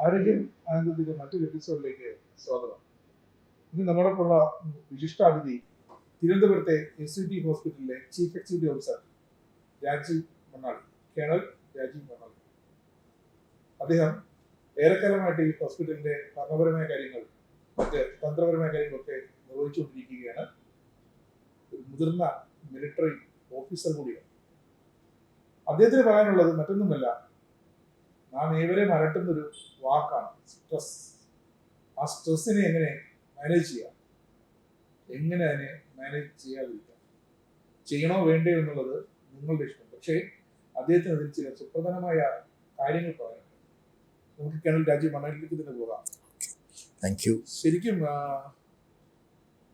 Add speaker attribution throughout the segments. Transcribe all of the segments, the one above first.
Speaker 1: ആരോഗ്യം ആനന്ദത്തിന്റെ മറ്റൊരു എപ്പിസോഡിലേക്ക് സ്വാഗതം. ഇന്ന് നമ്മളോടൊപ്പമുള്ള വിശിഷ്ടാതിഥി തിരുവനന്തപുരത്തെ SUT ഹോസ്പിറ്റലിലെ chief executive officer Rajeev Mannali, colonel Rajeev Mannali. അദ്ദേഹം ഏറെക്കാലമായിട്ട് ഈ ഹോസ്പിറ്റലിന്റെ ഭരണപരമായ കാര്യങ്ങൾ, മറ്റ് തന്ത്രപരമായ കാര്യങ്ങളൊക്കെ നിർവഹിച്ചുകൊണ്ടിരിക്കുകയാണ്. ഒരു മുതിർന്ന മിലിറ്ററി ഓഫീസർ കൂടിയാണ്. അദ്ദേഹത്തിന് പറയാനുള്ളത് മറ്റൊന്നുമല്ല, നാം ഏവരെയും അലട്ടുന്നൊരു വാക്കാണ് സ്ട്രെസ്. ആ സ്ട്രെസ്സിനെ എങ്ങനെ മാനേജ് ചെയ്യാം, എങ്ങനെ അതിനെ മാനേജ് ചെയ്യാതിരിക്കാം, ചെയ്യണോ വേണ്ടയോ എന്നുള്ളത് നിങ്ങളുടെ ഇഷ്ടം. പക്ഷേ അദ്ദേഹത്തിന് അതിൽ ചില സുപ്രധാനമായ കാര്യങ്ങൾ പറയാനുണ്ട്. നമുക്ക് കേണൽ രാജീവ് മണ്ണാലിലേക്ക് തന്നെ പോകാം.
Speaker 2: Thank you.
Speaker 1: ശരിക്കും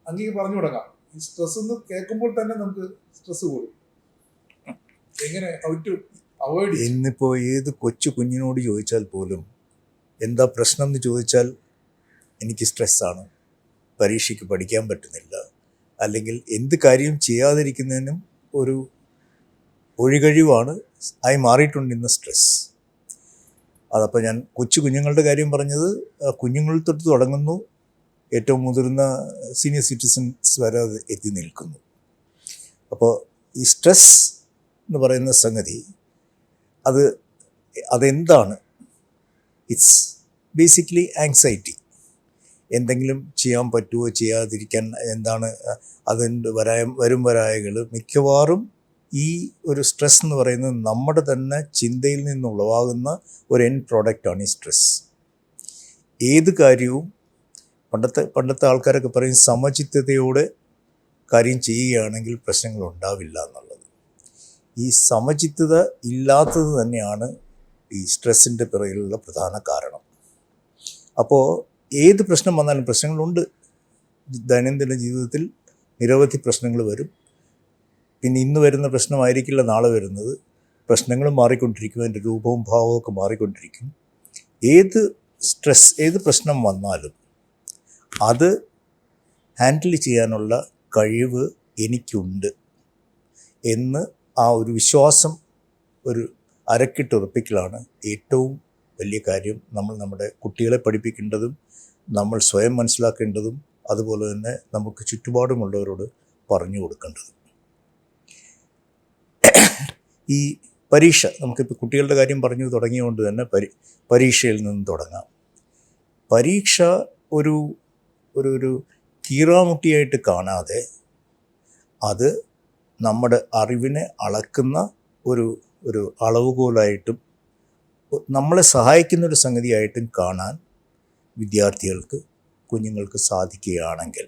Speaker 1: അങ്ങേക്ക് പറഞ്ഞു തുടങ്ങാം. ഈ സ്ട്രെസ് എന്ന് കേൾക്കുമ്പോൾ തന്നെ നമുക്ക് സ്ട്രെസ് കൂടും. എങ്ങനെ ഹൗ ടു അവോയ്ഡ്?
Speaker 2: ഇന്നിപ്പോൾ ഏത് കൊച്ചു കുഞ്ഞിനോട് ചോദിച്ചാൽ പോലും എന്താ പ്രശ്നം എന്ന് ചോദിച്ചാൽ എനിക്ക് സ്ട്രെസ്സാണ്, പരീക്ഷയ്ക്ക് പഠിക്കാൻ പറ്റുന്നില്ല, അല്ലെങ്കിൽ എന്ത് കാര്യം ചെയ്യാതിരിക്കുന്നതിനും ഒരു ഒഴികഴിവാണ് ആയി മാറിയിട്ടുണ്ട് ഇന്ന് സ്ട്രെസ്. അതപ്പോൾ ഞാൻ കൊച്ചു കുഞ്ഞുങ്ങളുടെ കാര്യം പറഞ്ഞത്, കുഞ്ഞുങ്ങളിൽ തൊട്ട് തുടങ്ങുന്നു, ഏറ്റവും മുതിർന്ന സീനിയർ സിറ്റിസൺസ് വരെ അത് എത്തി നിൽക്കുന്നു. അപ്പോൾ ഈ സ്ട്രെസ് എന്ന് പറയുന്ന സംഗതി അതെന്താണ്? It's basically anxiety. എന്തെങ്കിലും ചെയ്യാൻ പറ്റുമോ, ചെയ്യാതിരിക്കാൻ എന്താണ് അതിൻ്റെ വരും വരായകൾ. മിക്കവാറും ഈ ഒരു സ്ട്രെസ് എന്ന് പറയുന്നത് നമ്മുടെ തന്നെ ചിന്തയിൽ നിന്നുളവാകുന്ന ഒരു എൻഡ് പ്രോഡക്റ്റാണ് ഈ സ്ട്രെസ്. ഏത് കാര്യവും പണ്ടത്തെ ആൾക്കാരൊക്കെ പറയും സമചിത്തതയോടെ കാര്യം ചെയ്യുകയാണെങ്കിൽ പ്രശ്നങ്ങൾ ഉണ്ടാവില്ല എന്നുള്ളത്. ഈ സമചിത്തത ഇല്ലാത്തത് തന്നെയാണ് ഈ സ്ട്രെസ്സിൻ്റെ പിറകിലുള്ള പ്രധാന കാരണം. അപ്പോൾ ഏത് പ്രശ്നം വന്നാലും, പ്രശ്നങ്ങളുണ്ട് ദൈനംദിന ജീവിതത്തിൽ, നിരവധി പ്രശ്നങ്ങൾ വരും. പിന്നെ ഇന്ന് വരുന്ന പ്രശ്നമായിരിക്കില്ല നാളെ വരുന്നത്. പ്രശ്നങ്ങൾ മാറിക്കൊണ്ടിരിക്കും, അതിൻ്റെ രൂപവും ഭാവവും ഒക്കെ മാറിക്കൊണ്ടിരിക്കും. ഏത് പ്രശ്നം വന്നാലും അത് ഹാൻഡിൽ ചെയ്യാനുള്ള കഴിവ് എനിക്കുണ്ട് എന്ന് ആ ഒരു വിശ്വാസം, ഒരു അരക്കിട്ടുറപ്പിക്കലാണ് ഏറ്റവും വലിയ കാര്യം. നമ്മൾ നമ്മുടെ കുട്ടികളെ പഠിപ്പിക്കേണ്ടതും നമ്മൾ സ്വയം മനസ്സിലാക്കേണ്ടതും അതുപോലെ തന്നെ നമുക്ക് ചുറ്റുപാടുമുള്ളവരോട് പറഞ്ഞു കൊടുക്കേണ്ടതും. ഈ പരീക്ഷ, നമുക്കിപ്പോൾ കുട്ടികളുടെ കാര്യം പറഞ്ഞു തുടങ്ങിയതുകൊണ്ട് തന്നെ പരീക്ഷയിൽ നിന്ന് തുടങ്ങാം. പരീക്ഷ ഒരു ഒരു കീറാമുട്ടിയായിട്ട് കാണാതെ അത് നമ്മുടെ അറിവിനെ അളക്കുന്ന ഒരു അളവുകോലായിട്ടും നമ്മളെ സഹായിക്കുന്നൊരു സംഗതിയായിട്ടും കാണാൻ കുഞ്ഞുങ്ങൾക്ക് സാധിക്കുകയാണെങ്കിൽ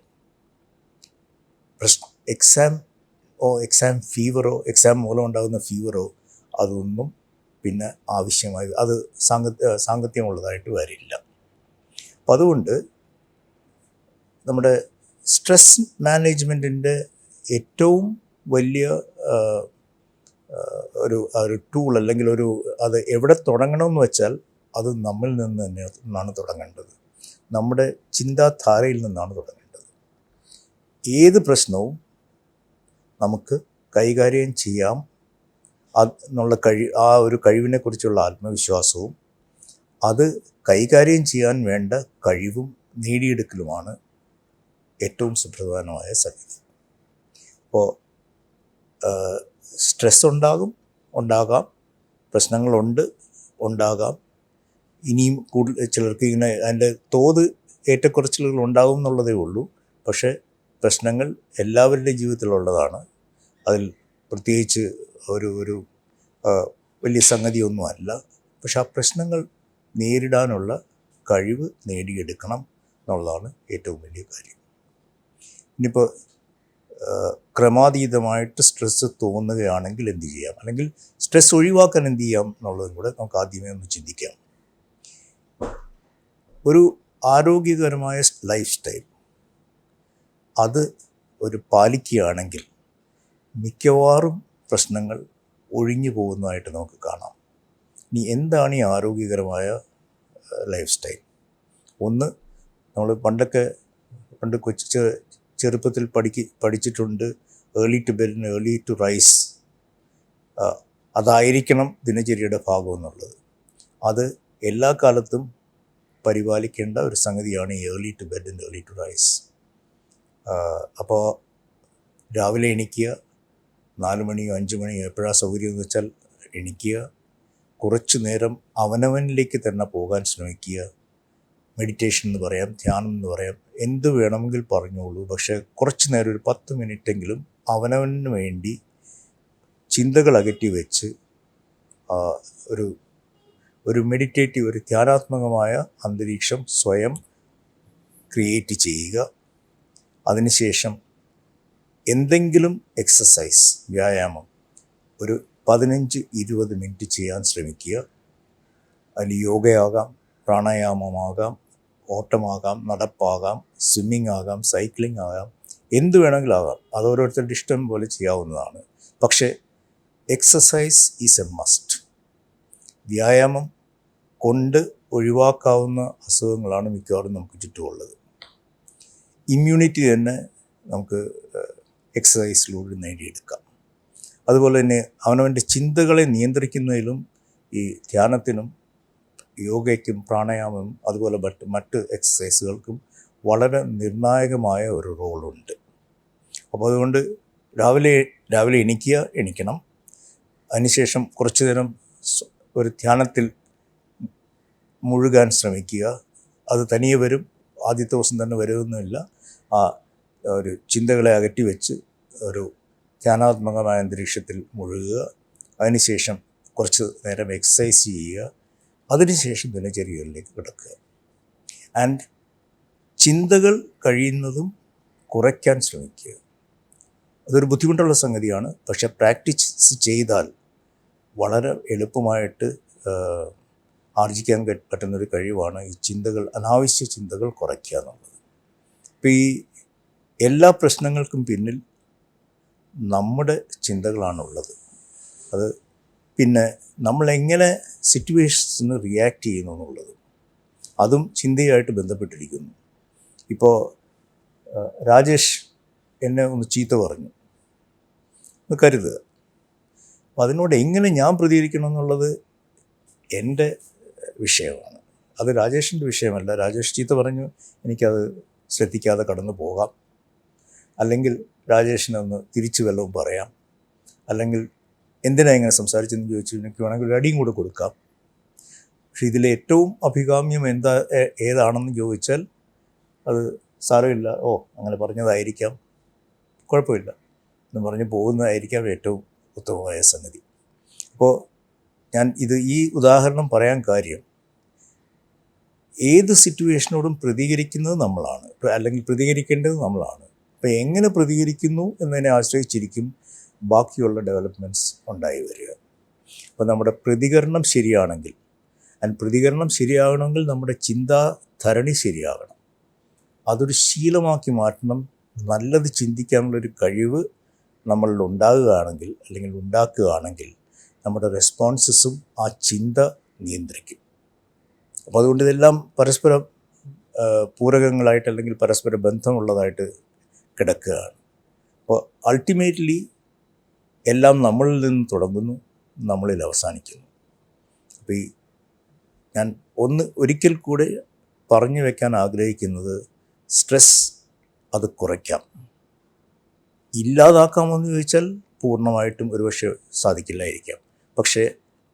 Speaker 2: എക്സാം ഫീവറോ, എക്സാം മൂലം ഉണ്ടാകുന്ന ഫീവറോ അതൊന്നും പിന്നെ ആവശ്യമായി, അത് സാങ്കത്യമുള്ളതായിട്ട് വരില്ല. അപ്പം അതുകൊണ്ട് നമ്മുടെ സ്ട്രെസ് മാനേജ്മെൻറ്റിൻ്റെ ഏറ്റവും വലിയ ഒരു ടൂൾ, അല്ലെങ്കിൽ അത് എവിടെ തുടങ്ങണമെന്ന് വെച്ചാൽ അത് നമ്മിൽ നിന്ന് തന്നെയാണ് തുടങ്ങേണ്ടത്. നമ്മുടെ ചിന്താധാരയിൽ നിന്നാണ് തുടങ്ങേണ്ടത്. ഏത് പ്രശ്നവും നമുക്ക് കൈകാര്യം ചെയ്യാം എന്നുള്ള ആ ഒരു കഴിവിനെക്കുറിച്ചുള്ള ആത്മവിശ്വാസവും അത് കൈകാര്യം ചെയ്യാൻ വേണ്ട കഴിവും നേടിയെടുക്കലുമാണ് ഏറ്റവും സുപ്രധാനമായ സംഗതി. അപ്പോൾ സ്ട്രെസ് ഉണ്ടാകാം, ഉണ്ടാകാം. ഇനിയും ചിലർക്ക് ഇങ്ങനെ അതിൻ്റെ തോത് ഏറ്റക്കുറച്ചിലുകൾ ഉണ്ടാകും എന്നുള്ളതേ ഉള്ളൂ. പക്ഷേ പ്രശ്നങ്ങൾ എല്ലാവരുടെയും ജീവിതത്തിലുള്ളതാണ്. അതിൽ പ്രത്യേകിച്ച് ഒരു വലിയ സംഗതിയൊന്നും അല്ല. പക്ഷെ ആ പ്രശ്നങ്ങൾ നേരിടാനുള്ള കഴിവ് നേടിയെടുക്കണം എന്നുള്ളതാണ് ഏറ്റവും വലിയ കാര്യം. ഇനിയിപ്പോൾ ക്രമാതീതമായിട്ട് സ്ട്രെസ്സ് തോന്നുകയാണെങ്കിൽ എന്ത് ചെയ്യാം, അല്ലെങ്കിൽ സ്ട്രെസ് ഒഴിവാക്കാൻ എന്ത് ചെയ്യാം എന്നുള്ളതും കൂടെ നമുക്ക് ആദ്യമേ ഒന്ന് ചിന്തിക്കാം. ഒരു ആരോഗ്യകരമായ ലൈഫ് സ്റ്റൈൽ അത് പാലിക്കുകയാണെങ്കിൽ മിക്കവാറും പ്രശ്നങ്ങൾ ഒഴിഞ്ഞു പോകുന്നതായിട്ട് നമുക്ക് കാണാം. ഇനി എന്താണ് ഈ ആരോഗ്യകരമായ ലൈഫ് സ്റ്റൈൽ? ഒന്ന്, നമ്മൾ പണ്ട് ചെറുപ്പത്തിൽ പഠിച്ചിട്ടുണ്ട്, early to bed early to rise. അതായിരിക്കണം ദിനചര്യയുടെ ഭാഗം എന്നുള്ളത്. അത് എല്ലാ കാലത്തും പരിപാലിക്കേണ്ട ഒരു സംഗതിയാണ് ഈ early to bed and early to rise. അപ്പോൾ രാവിലെ എണീക്കുക, 4 മണിയോ 5 മണിയോ എപ്പോഴാണ് സൗകര്യം എന്ന് വെച്ചാൽ എണീക്കുക, കുറച്ച് നേരം അവനവനിലേക്ക് തന്നെ പോകാൻ ശ്രമിക്കുക. മെഡിറ്റേഷൻ എന്ന് പറയാം, ധ്യാനം എന്ന് പറയാം, എന്ത് വേണമെങ്കിൽ പറഞ്ഞോളൂ. പക്ഷേ കുറച്ച് നേരം ഒരു 10 മിനിറ്റെങ്കിലും അവനവന് വേണ്ടി ചിന്തകൾ അകറ്റി വെച്ച് ഒരു മെഡിറ്റേറ്റീവ്, ഒരു ധ്യാനാത്മകമായ അന്തരീക്ഷം സ്വയം ക്രിയേറ്റ് ചെയ്യുക. അതിനുശേഷം എന്തെങ്കിലും എക്സസൈസ്, വ്യായാമം ഒരു 15-20 മിനിറ്റ് ചെയ്യാൻ ശ്രമിക്കുക. അതിൽ യോഗയാകാം, പ്രാണായാമമാകാം, ഓട്ടമാകാം, നടപ്പാകാം, സ്വിമ്മിങ് ആകാം, സൈക്ലിംഗ് ആകാം, എന്ത് വേണമെങ്കിലും ആകാം. അത് ഓരോരുത്തരുടെ ഇഷ്ടം പോലെ ചെയ്യാവുന്നതാണ്. പക്ഷേ എക്സസൈസ് ഈസ് എ മസ്റ്റ്. വ്യായാമം കൊണ്ട് ഒഴിവാക്കാവുന്ന അസുഖങ്ങളാണ് മിക്കവാറും നമുക്ക് ചുറ്റുമുള്ളത്. ഇമ്മ്യൂണിറ്റി തന്നെ നമുക്ക് എക്സസൈസിലൂടെ നേടിയെടുക്കാം. അതുപോലെ തന്നെ അവനവൻ്റെ ചിന്തകളെ നിയന്ത്രിക്കുന്നതിലും ഈ ധ്യാനത്തിനും യോഗയ്ക്കും പ്രാണായാമം അതുപോലെ മറ്റ് എക്സസൈസുകൾക്കും വളരെ നിർണായകമായ ഒരു റോളുണ്ട്. അപ്പോൾ അതുകൊണ്ട് രാവിലെ എണീക്കണം. അതിനുശേഷം കുറച്ചു നേരം ഒരു ധ്യാനത്തിൽ മുഴുകാൻ ശ്രമിക്കുക. അത് തനിയെ വരും, ആദ്യത്തെ ദിവസം തന്നെ വരുമെന്നില്ല. ഒരു ചിന്തകളെ അകറ്റി വെച്ച് ഒരു ധ്യാനാത്മകമായ അന്തരീക്ഷത്തിൽ മുഴുകുക. അതിനുശേഷം കുറച്ച് നേരം എക്സസൈസ് ചെയ്യുക. അതിനുശേഷം ദിനചര്യകളിലേക്ക് കിടക്കുക. ആൻഡ് ചിന്തകൾ കഴിയുന്നതും കുറയ്ക്കാൻ ശ്രമിക്കുക. അതൊരു ബുദ്ധിമുട്ടുള്ള സംഗതിയാണ്. പക്ഷെ പ്രാക്ടീസ് ചെയ്താൽ വളരെ എളുപ്പമായിട്ട് ആർജിക്കാൻ പറ്റുന്നൊരു കഴിവാണ് ഈ അനാവശ്യ ചിന്തകൾ കുറയ്ക്കുക എന്നുള്ളത്. ഇപ്പോൾ ഈ എല്ലാ പ്രശ്നങ്ങൾക്കും പിന്നിൽ നമ്മുടെ ചിന്തകളാണുള്ളത്. അത് പിന്നെ നമ്മളെങ്ങനെ സിറ്റുവേഷൻസിന് റിയാക്ട് ചെയ്യുന്നു എന്നുള്ളത് അതും ചിന്തയായിട്ട് ബന്ധപ്പെട്ടിരിക്കുന്നു. ഇപ്പോൾ രാജേഷ് എന്നെ ഒന്ന് ചീത്ത പറഞ്ഞു എന്ന് കരുതുക. അപ്പോൾ അതിനോട് എങ്ങനെ ഞാൻ പ്രതികരിക്കണം എന്നുള്ളത് എൻ്റെ വിഷയമാണ്. അത് രാജേഷിൻ്റെ വിഷയമല്ല. രാജേഷ് ചീത്ത പറഞ്ഞു, എനിക്കത് ശ്രദ്ധിക്കാതെ കടന്നു പോകാം. അല്ലെങ്കിൽ രാജേഷിനെ ഒന്ന് തിരിച്ചു വല്ലതും പറയാം. അല്ലെങ്കിൽ എന്തിനാ ഇങ്ങനെ സംസാരിച്ചെന്ന് ചോദിച്ചു എനിക്ക് വേണമെങ്കിൽ ഒരു അടിയും കൂടെ കൊടുക്കാം. പക്ഷെ ഇതിലെ ഏറ്റവും അഭികാമ്യം ഏതാണെന്ന് ചോദിച്ചാൽ അത് സാരമില്ല, അങ്ങനെ പറഞ്ഞതായിരിക്കാം, കുഴപ്പമില്ല എന്ന് പറഞ്ഞ് പോകുന്നതായിരിക്കാം ഏറ്റവും ഉത്തമമായ സംഗതി. അപ്പോൾ ഞാൻ ഈ ഉദാഹരണം പറയാൻ കാര്യം, ഏത് സിറ്റുവേഷനോടും പ്രതികരിക്കുന്നത് നമ്മളാണ്, അല്ലെങ്കിൽ പ്രതികരിക്കേണ്ടത് നമ്മളാണ്. അപ്പോൾ എങ്ങനെ പ്രതികരിക്കുന്നു എന്നതിനെ ആശ്രയിച്ചിരിക്കും ബാക്കിയുള്ള ഡെവലപ്മെൻറ്റ്സ് ഉണ്ടായി വരിക. അപ്പോൾ നമ്മുടെ പ്രതികരണം ശരിയാണെങ്കിൽ, പ്രതികരണം ശരിയാകണമെങ്കിൽ നമ്മുടെ ചിന്താധരണി ശരിയാകണം. അതൊരു ശീലമാക്കി മാറ്റണം. നല്ലത് ചിന്തിക്കാനുള്ളൊരു കഴിവ് നമ്മളിൽ ഉണ്ടാക്കുകയാണെങ്കിൽ നമ്മുടെ റെസ്പോൺസസും ആ ചിന്ത നിയന്ത്രിക്കും. അപ്പോൾ അതുകൊണ്ട് ഇതെല്ലാം പരസ്പരം പൂരകങ്ങളായിട്ട് അല്ലെങ്കിൽ പരസ്പര ബന്ധമുള്ളതായിട്ട് കിടക്കുകയാണ്. അപ്പോൾ അൾട്ടിമേറ്റ്ലി എല്ലാം നമ്മളിൽ നിന്ന് തുടങ്ങുന്നു, നമ്മളിൽ അവസാനിക്കുന്നു. അപ്പോൾ ഞാൻ ഒരിക്കൽ കൂടെ പറഞ്ഞു വയ്ക്കാൻ ആഗ്രഹിക്കുന്നത്, സ്ട്രെസ് അത് കുറയ്ക്കാം. ഇല്ലാതാക്കാമെന്ന് ചോദിച്ചാൽ പൂർണ്ണമായിട്ടും ഒരുപക്ഷെ സാധിക്കില്ലായിരിക്കാം. പക്ഷേ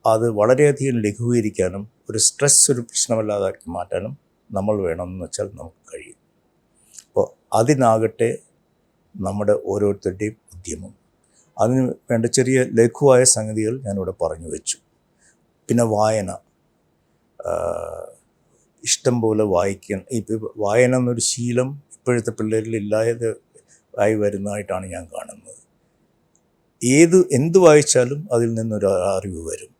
Speaker 2: അത് വളരെയധികം ലഘൂകരിക്കാനും ഒരു സ്ട്രെസ് ഒരു പ്രശ്നമല്ലാതാക്കി മാറ്റാനും നമ്മൾ വേണമെന്ന് വെച്ചാൽ നമുക്ക് കഴിയും. അപ്പോൾ അതിനാകട്ടെ നമ്മുടെ ഓരോരുത്തരുടെയും ഉദ്യമം. അതിന് വേണ്ട ചെറിയ ലഘുവായ സംഗതികൾ ഞാനിവിടെ പറഞ്ഞു വെച്ചു. പിന്നെ വായന, ഇഷ്ടം പോലെ വായിക്കാൻ. വായന എന്നൊരു ശീലം ഇപ്പോഴത്തെ പിള്ളേരിൽ ആയി വരുന്നതായിട്ടാണ് ഞാൻ കാണുന്നത്. എന്ത് വായിച്ചാലും അതിൽ നിന്നൊരു അറിവ് വരും.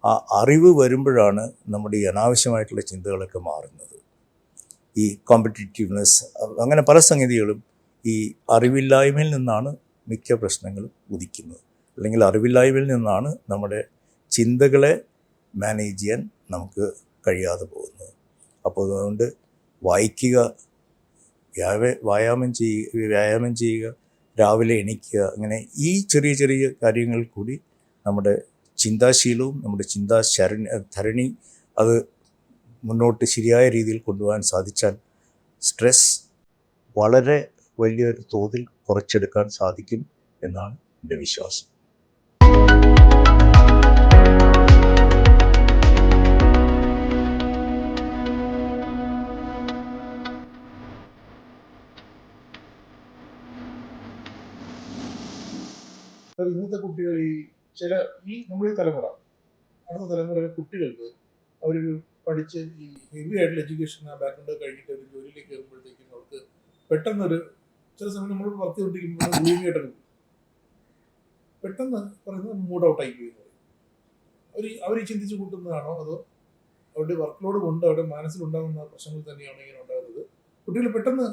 Speaker 2: ആ അറിവ് വരുമ്പോഴാണ് നമ്മുടെ ഈ അനാവശ്യമായിട്ടുള്ള ചിന്തകളൊക്കെ മാറുന്നത്. ഈ കോമ്പറ്റീറ്റീവ്നെസ്, അങ്ങനെ പല സംഗതികളും ഈ അറിവില്ലായ്മയിൽ നിന്നാണ് മിക്ക പ്രശ്നങ്ങളും ഉദിക്കുന്നത്. അല്ലെങ്കിൽ അറിവില്ലായ്മയിൽ നിന്നാണ് നമ്മുടെ ചിന്തകളെ മാനേജ് ചെയ്യാൻ നമുക്ക് കഴിയാതെ പോകുന്നത്. അപ്പോൾ അതുകൊണ്ട് വായിക്കുക, വ്യായാമം ചെയ്യുക, രാവിലെ എണീക്കുക, അങ്ങനെ ഈ ചെറിയ ചെറിയ കാര്യങ്ങൾ കൂടി നമ്മുടെ ചിന്താശീലവും നമ്മുടെ ധരണി അത് മുന്നോട്ട് ശരിയായ രീതിയിൽ കൊണ്ടുപോകാൻ സാധിച്ചാൽ സ്ട്രെസ് വളരെ വലിയൊരു തോതിൽ കുറച്ചെടുക്കാൻ സാധിക്കും എന്നാണ് എൻ്റെ വിശ്വാസം.
Speaker 1: സാർ, ഇന്നത്തെ കുട്ടികൾ നമ്മുടെ ഈ തലമുറ, അടുത്ത തലമുറയിലെ കുട്ടികൾക്ക് അവരൊരു പഠിച്ച് ഈ ഹെവി ആയിട്ടുള്ള എഡ്യൂക്കേഷൻ ബാക്ക്ഗ്രൗണ്ട് കഴിഞ്ഞിട്ട് ഒരു ജോലിയിലേക്ക് കയറുമ്പോഴത്തേക്കും അവർക്ക് പെട്ടെന്നൊരു ചില സമയം നമ്മൾ വർക്ക് ചെയ്തുകൊണ്ടിരിക്കുമ്പോൾ ഭൂമിയായിട്ടൊക്കെ പെട്ടെന്ന് പറയുന്നത് മൂഡ് ഔട്ടായി പോയി എന്ന് പറയും. അവർ ചിന്തിച്ച് കൂട്ടുന്നതാണോ അതോ അവരുടെ വർക്ക് ലോഡ് കൊണ്ട് അവരുടെ മനസ്സിലുണ്ടാകുന്ന പ്രശ്നങ്ങൾ തന്നെയാണോ ഇങ്ങനെ ഉണ്ടാകുന്നത്? കുട്ടികൾ പെട്ടെന്ന്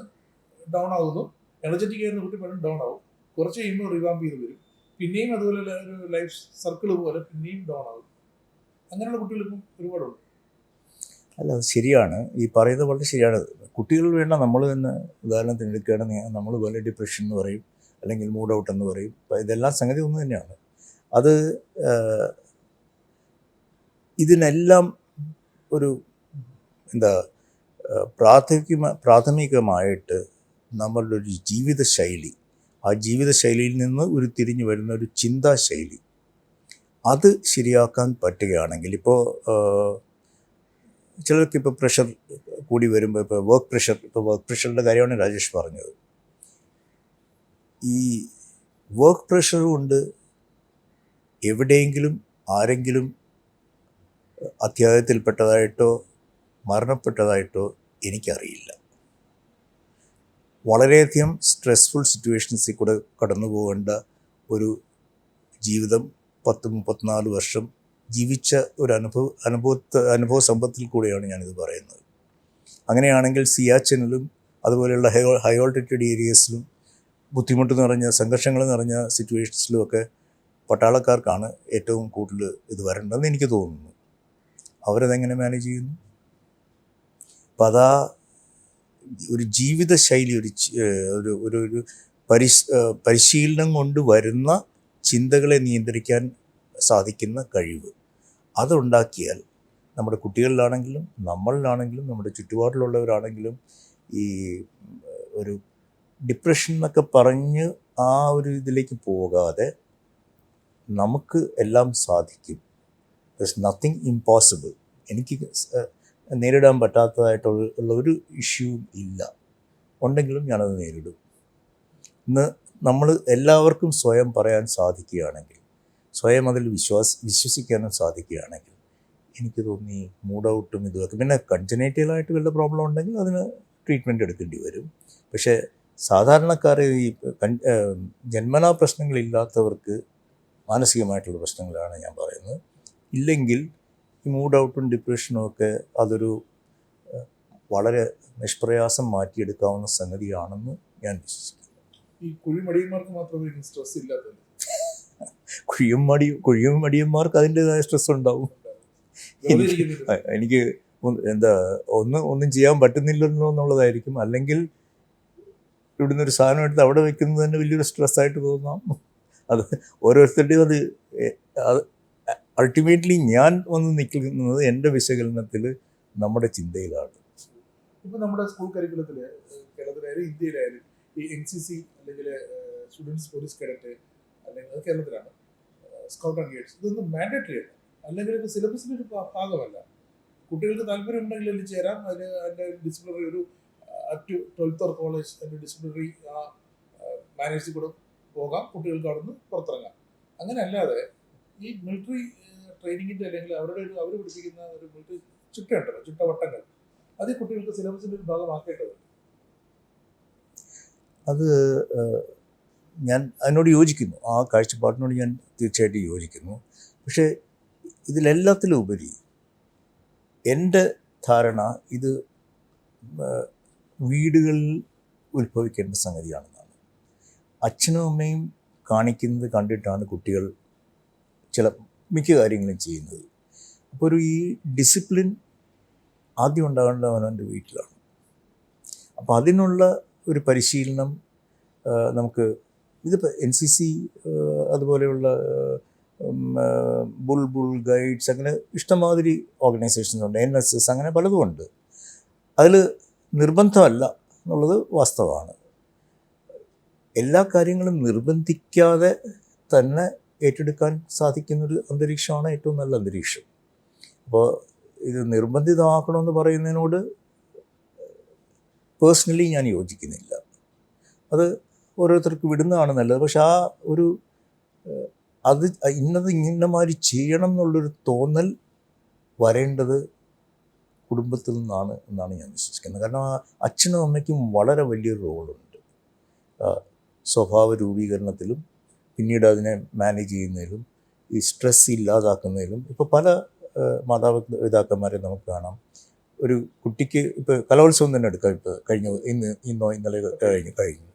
Speaker 1: ഡൗൺ ആകുന്നു, എനർജറ്റിക് ആയിരുന്ന കുട്ടി പെട്ടെന്ന് ഡൗൺ ആകും, കുറച്ച് കഴിയുമ്പോൾ റിവാമ്പ് ചെയ്ത് വരും, പിന്നെയും അതുപോലെ ഒരു ലൈഫ് സർക്കിൾ പോലെ പിന്നെയും ഡൗൺ ആകും. അങ്ങനെയുള്ള കുട്ടികൾക്കും ഒരുപാടുണ്ട്.
Speaker 2: അല്ല, അത് ശരിയാണ്, ഈ പറയുന്നത് വളരെ ശരിയാണ്. കുട്ടികൾ വേണ്ട നമ്മൾ തന്നെ ഉദാഹരണത്തിന് എടുക്കുകയാണെങ്കിൽ നമ്മൾ പോലെ ഡിപ്രഷൻ എന്ന് പറയും, അല്ലെങ്കിൽ മൂഡ് ഔട്ട് എന്ന് പറയും. അപ്പോൾ ഇതെല്ലാം സംഗതി ഒന്ന് തന്നെയാണ്. അത് ഇതിനെല്ലാം ഒരു പ്രാഥമികമായിട്ട് നമ്മളുടെ ഒരു ജീവിതശൈലി, ആ ജീവിതശൈലിയിൽ നിന്ന് ഉരുത്തിരിഞ്ഞു വരുന്ന ഒരു ചിന്താശൈലി, അത് ശരിയാക്കാൻ പറ്റുകയാണെങ്കിൽ, ഇപ്പോൾ ചിലർക്കിപ്പോൾ പ്രഷർ കൂടി വരുമ്പോൾ, ഇപ്പോൾ വർക്ക് പ്രഷറിൻ്റെ കാര്യമാണ് രാജേഷ് പറഞ്ഞത്. ഈ വർക്ക് പ്രഷർ കൊണ്ട് എവിടെയെങ്കിലും ആരെങ്കിലും അത്യാഹിതത്തിൽപ്പെട്ടതായിട്ടോ മരണപ്പെട്ടതായിട്ടോ എനിക്കറിയില്ല. വളരെയധികം സ്ട്രെസ്ഫുൾ സിറ്റുവേഷൻസിൽ കൂടെ കടന്നു പോകേണ്ട ഒരു ജീവിതം 10-34 വർഷം ജീവിച്ച ഒരു അനുഭവ സമ്പത്തിൽ കൂടെയാണ് ഞാനിത് പറയുന്നത്. അങ്ങനെയാണെങ്കിൽ സിയാച്ചിനിലും അതുപോലെയുള്ള ഹൈ ഓൾട്ടിറ്റ്യൂഡ് ഏരിയസിലും ബുദ്ധിമുട്ട് നിറഞ്ഞ സംഘർഷങ്ങൾ നിറഞ്ഞ സിറ്റുവേഷൻസിലുമൊക്കെ പട്ടാളക്കാർക്കാണ് ഏറ്റവും കൂടുതൽ ഇത് വരേണ്ടതെന്ന് എനിക്ക് തോന്നുന്നു. അവരതെങ്ങനെ മാനേജ് ചെയ്യുന്നു? അപ്പം അതാ ഒരു ജീവിതശൈലി, ഒരു പരിശീലനം കൊണ്ട് വരുന്ന ചിന്തകളെ നിയന്ത്രിക്കാൻ സാധിക്കുന്ന കഴിവ്, അതുണ്ടാക്കിയാൽ നമ്മുടെ കുട്ടികളിലാണെങ്കിലും നമ്മളിലാണെങ്കിലും നമ്മുടെ ചുറ്റുപാടിലുള്ളവരാണെങ്കിലും ഈ ഒരു ഡിപ്രഷൻ എന്നൊക്കെ പറഞ്ഞ് ആ ഒരു ഇതിലേക്ക് പോകാതെ നമുക്ക് എല്ലാം സാധിക്കും. ദർസ് നത്തിങ് ഇമ്പോസിബിൾ. എനിക്ക് നേരിടാൻ പറ്റാത്തതായിട്ടുള്ള ഒരു ഇഷ്യൂവും ഇല്ല. ഉണ്ടെങ്കിലും ഞാനത് നേരിടും. ഇന്ന് നമ്മൾ എല്ലാവർക്കും സ്വയം പറയാൻ സാധിക്കുകയാണെങ്കിൽ, സ്വയം അതിൽ വിശ്വസിക്കാനും സാധിക്കുകയാണെങ്കിൽ, എനിക്ക് തോന്നി മൂഡ് ഔട്ടും ഇതുമൊക്കെ, പിന്നെ കൺജനൈറ്റലായിട്ട് വല്ല പ്രോബ്ലം ഉണ്ടെങ്കിൽ അതിന് ട്രീറ്റ്മെൻറ്റ് എടുക്കേണ്ടി വരും. പക്ഷേ സാധാരണക്കാർ, ഈ ജന്മനാ പ്രശ്നങ്ങളില്ലാത്തവർക്ക് മാനസികമായിട്ടുള്ള പ്രശ്നങ്ങളാണ് ഞാൻ പറയുന്നത്. ഇല്ലെങ്കിൽ ഈ മൂഡ് ഔട്ടും ഡിപ്രഷനും ഒക്കെ അതൊരു വളരെ നിഷ്പ്രയാസം മാറ്റിയെടുക്കാവുന്ന സംഗതിയാണെന്ന് ഞാൻ വിശ്വസിക്കുന്നു.
Speaker 1: ഈ കുഴിമടിയന്മാർക്ക് മാത്രമേ സ്ട്രെസ് ഇല്ലാത്തത്?
Speaker 2: കുഴിമടിയന്മാർക്ക് അതിൻ്റെതായ സ്ട്രെസ് ഉണ്ടാവും. എനിക്ക് ഒന്നും ചെയ്യാൻ പറ്റുന്നില്ലല്ലോ എന്നുള്ളതായിരിക്കും. അല്ലെങ്കിൽ ഇവിടുന്ന് ഒരു സാധനം എടുത്ത് അവിടെ വെക്കുന്നത് തന്നെ വലിയൊരു സ്ട്രെസ്സായിട്ട് തോന്നാം. അത് ഓരോരുത്തരുടെയും അത് അൾട്ടിമേറ്റ്ലി ഞാൻ വന്ന് നിൽക്കുന്നത് എൻ്റെ വിശകലനത്തിൽ നമ്മുടെ ചിന്തയിലാണ്.
Speaker 1: ഇപ്പം നമ്മുടെ സ്കൂൾ കരിക്കുലത്തിൽ കേരളത്തിലായാലും ഇന്ത്യയിലായാലും ഈ NCC അല്ലെങ്കിൽ സ്റ്റുഡൻസ് പോലീസ് കേഡറ്റ്, അല്ലെങ്കിൽ അത് കേരളത്തിലാണ് സ്കൗട്ട് ആൻഡ് ഗൈഡ്സ്, ഇതൊന്നും മാൻഡേറ്ററി അല്ല, അല്ലെങ്കിൽ ഇത് സിലബസിൻ്റെ ഒരു ഭാഗമല്ല. കുട്ടികൾക്ക് താല്പര്യമുണ്ടെങ്കിൽ അതിൽ ചേരാം. അതിൻ്റെ ഡിസിപ്ലിനറി ഒരു അപ് ടു 12th കോളേജ് അതിൻ്റെ ഡിസിപ്ലിനറി മാനേഴ്സിൽ കൂടെ പോകാം, കുട്ടികൾക്ക് അവിടെ നിന്ന് പുറത്തിറങ്ങാം. അങ്ങനെ അല്ലാതെ ഈ മിലിറ്ററി ട്രെയിനിങ്ങിൻ്റെ അല്ലെങ്കിൽ അവർ പഠിപ്പിക്കുന്ന ഒരു മിലിറ്ററി ചുറ്റുണ്ടല്ലോ, ചുട്ടവട്ടങ്ങൾ, അത് ഈ കുട്ടികൾക്ക് സിലബസിൻ്റെ ഒരു ഭാഗമാക്കേണ്ടത്.
Speaker 2: അത് ഞാൻ അതിനോട് യോജിക്കുന്നു, ആ കാഴ്ചപ്പാടിനോട് ഞാൻ തീർച്ചയായിട്ടും യോജിക്കുന്നു. പക്ഷേ ഇതിലെല്ലാത്തിലും ഉപരി എൻ്റെ ധാരണ ഇത് വീടുകളിൽ ഉത്ഭവിക്കേണ്ട സംഗതിയാണെന്നാണ്. അച്ഛനും അമ്മയും കാണിക്കുന്നത് കണ്ടിട്ടാണ് കുട്ടികൾ മിക്ക കാര്യങ്ങളും ചെയ്യുന്നത്. അപ്പോൾ ഈ ഡിസിപ്ലിൻ ആദ്യം ഉണ്ടാകേണ്ടത് അവനവൻ്റെ വീട്ടിലാണ്. അപ്പോൾ അതിനുള്ള ഒരു പരിശീലനം നമുക്ക് ഇതിപ്പോൾ NCC അതുപോലെയുള്ള ബുൾബുൾ ഗൈഡ്സ്, അങ്ങനെ ഇഷ്ടംമാതിരി ഓർഗനൈസേഷൻസ് ഉണ്ട്, NSS, അങ്ങനെ പലതും ഉണ്ട്. അതിൽ നിർബന്ധമല്ല എന്നുള്ളത് വാസ്തവമാണ്. എല്ലാ കാര്യങ്ങളും നിർബന്ധിക്കാതെ തന്നെ ഏറ്റെടുക്കാൻ സാധിക്കുന്നൊരു അന്തരീക്ഷമാണ് ഏറ്റവും നല്ല അന്തരീക്ഷം. അപ്പോൾ ഇത് നിർബന്ധിതമാക്കണമെന്ന് പറയുന്നതിനോട് പേഴ്സണലി ഞാൻ യോജിക്കുന്നില്ല. അത് ഓരോരുത്തർക്ക് വിടുന്നതാണ് നല്ലത്. പക്ഷെ ആ ഒരു അത് ഇന്നമാതിരി ചെയ്യണം എന്നുള്ളൊരു തോന്നൽ വരേണ്ടത് കുടുംബത്തിൽ നിന്നാണ് എന്നാണ് ഞാൻ വിശ്വസിക്കുന്നത്. കാരണം അച്ഛനും അമ്മയ്ക്കും വളരെ വലിയൊരു റോളുണ്ട് സ്വഭാവ രൂപീകരണത്തിലും പിന്നീട് അതിനെ മാനേജ് ചെയ്യുന്നതിലും ഈ സ്ട്രെസ് ഇല്ലാതാക്കുന്നതിലും. ഇപ്പോൾ പല മാതാപിതാക്കന്മാരെ നമുക്ക് കാണാം. ഒരു കുട്ടിക്ക് ഇപ്പോൾ കലോത്സവം തന്നെ എടുക്കാം. ഇപ്പോൾ ഇന്നോ ഇന്നലെ കഴിഞ്ഞു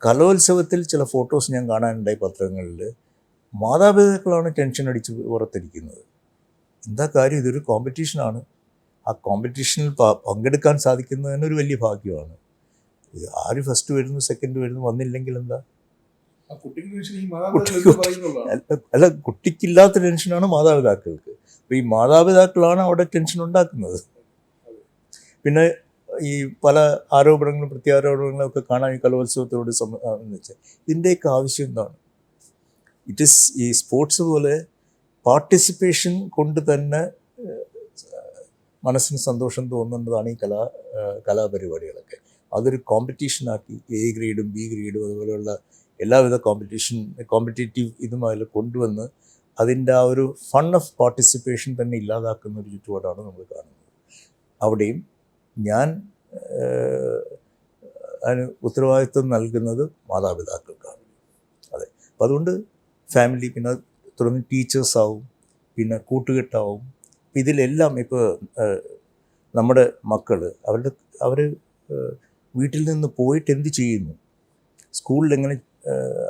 Speaker 2: കലോത്സവത്തിൽ ചില ഫോട്ടോസ് ഞാൻ കാണാനുണ്ടായി പത്രങ്ങളിൽ. മാതാപിതാക്കളാണ് ടെൻഷൻ അടിച്ച് പുറത്തിരിക്കുന്നത്. എന്താ കാര്യം? ഇതൊരു കോമ്പറ്റീഷനാണ്. ആ കോമ്പറ്റീഷനിൽ പങ്കെടുക്കാൻ സാധിക്കുന്നതിന് ഒരു വലിയ ഭാഗ്യമാണ്. ഇത് ആര് ഫസ്റ്റ് വരുന്നു സെക്കൻഡ് വരുന്നു വന്നില്ലെങ്കിൽ എന്താ? അല്ല, കുട്ടിക്കില്ലാത്ത ടെൻഷനാണ് മാതാപിതാക്കൾക്ക്. അപ്പോൾ ഈ മാതാപിതാക്കളാണ് അവിടെ ടെൻഷൻ ഉണ്ടാക്കുന്നത്. പിന്നെ ഈ പല ആരോപണങ്ങളും പ്രത്യാരോപണങ്ങളും ഒക്കെ കാണാൻ ഈ കലോത്സവത്തോട് വെച്ചാൽ ഇതിൻ്റെയൊക്കെ ആവശ്യം എന്താണ്? ഇറ്റ് ഈസ് ഈ സ്പോർട്സ് പോലെ പാർട്ടിസിപ്പേഷൻ കൊണ്ട് തന്നെ മനസ്സിന് സന്തോഷം തോന്നുന്നതാണ് ഈ കലാപരിപാടികളൊക്കെ. അതൊരു കോമ്പറ്റീഷനാക്കി A ഗ്രേഡും B ഗ്രേഡും അതുപോലെയുള്ള എല്ലാവിധ കോമ്പറ്റേറ്റീവ് ഇതും അതിൽ കൊണ്ടുവന്ന് അതിൻ്റെ ആ ഒരു ഫൺ ഓഫ് പാർട്ടിസിപ്പേഷൻ തന്നെ ഇല്ലാതാക്കുന്ന ഒരു ചുറ്റുപാടാണ് നമ്മൾ കാണുന്നത്. അവിടെയും ഞാൻ അതിന് ഉത്തരവാദിത്വം നൽകുന്നത് മാതാപിതാക്കൾക്കാണ്. അതെ. അപ്പം അതുകൊണ്ട് ഫാമിലി, പിന്നെ തുടർന്ന് ടീച്ചേഴ്സാവും, പിന്നെ കൂട്ടുകെട്ടാവും. ഇതിലെല്ലാം ഇപ്പോൾ നമ്മുടെ മക്കൾ അവർ വീട്ടിൽ നിന്ന് പോയിട്ട് എന്ത് ചെയ്യുന്നു, സ്കൂളിൽ എങ്ങനെ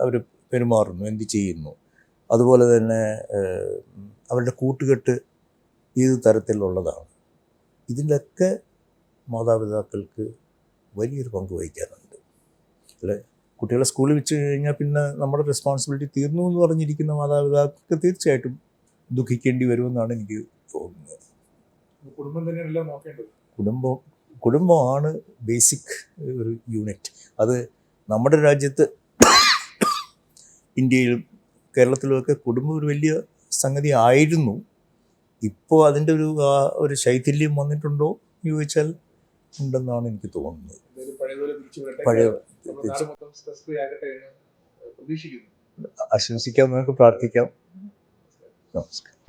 Speaker 2: അവർ പെരുമാറുന്നു, എന്ത് ചെയ്യുന്നു, അതുപോലെ തന്നെ അവരുടെ കൂട്ടുകെട്ട് ഏത് തരത്തിലുള്ളതാണ്, ഇതിലൊക്കെ മാതാപിതാക്കൾക്ക് വലിയൊരു പങ്ക് വഹിക്കാനുണ്ട്. അല്ലെ, കുട്ടികളെ സ്കൂളിൽ വെച്ച് കഴിഞ്ഞാൽ പിന്നെ നമ്മുടെ റെസ്പോൺസിബിലിറ്റി തീർന്നു എന്ന് പറഞ്ഞിരിക്കുന്ന മാതാപിതാക്കൾക്ക് തീർച്ചയായിട്ടും ദുഃഖിക്കേണ്ടി വരുമെന്നാണ് എനിക്ക് തോന്നുന്നത്.
Speaker 1: കുടുംബം തന്നെയല്ല നോക്കേണ്ടത്.
Speaker 2: കുടുംബമാണ് ബേസിക് ഒരു യൂണിറ്റ്. അത് നമ്മുടെ രാജ്യത്ത് ഇന്ത്യയിലും കേരളത്തിലുമൊക്കെ കുടുംബം ഒരു വലിയ സംഗതി ആയിരുന്നു. ഇപ്പോൾ അതിൻ്റെ ഒരു ശൈഥില്യം വന്നിട്ടുണ്ടോ എന്ന് ചോദിച്ചാൽ ഉണ്ടെന്നാണ് എനിക്ക് തോന്നുന്നത്. ആശംസിക്കാം, നമുക്ക് പ്രാർത്ഥിക്കാം. നമസ്കാരം.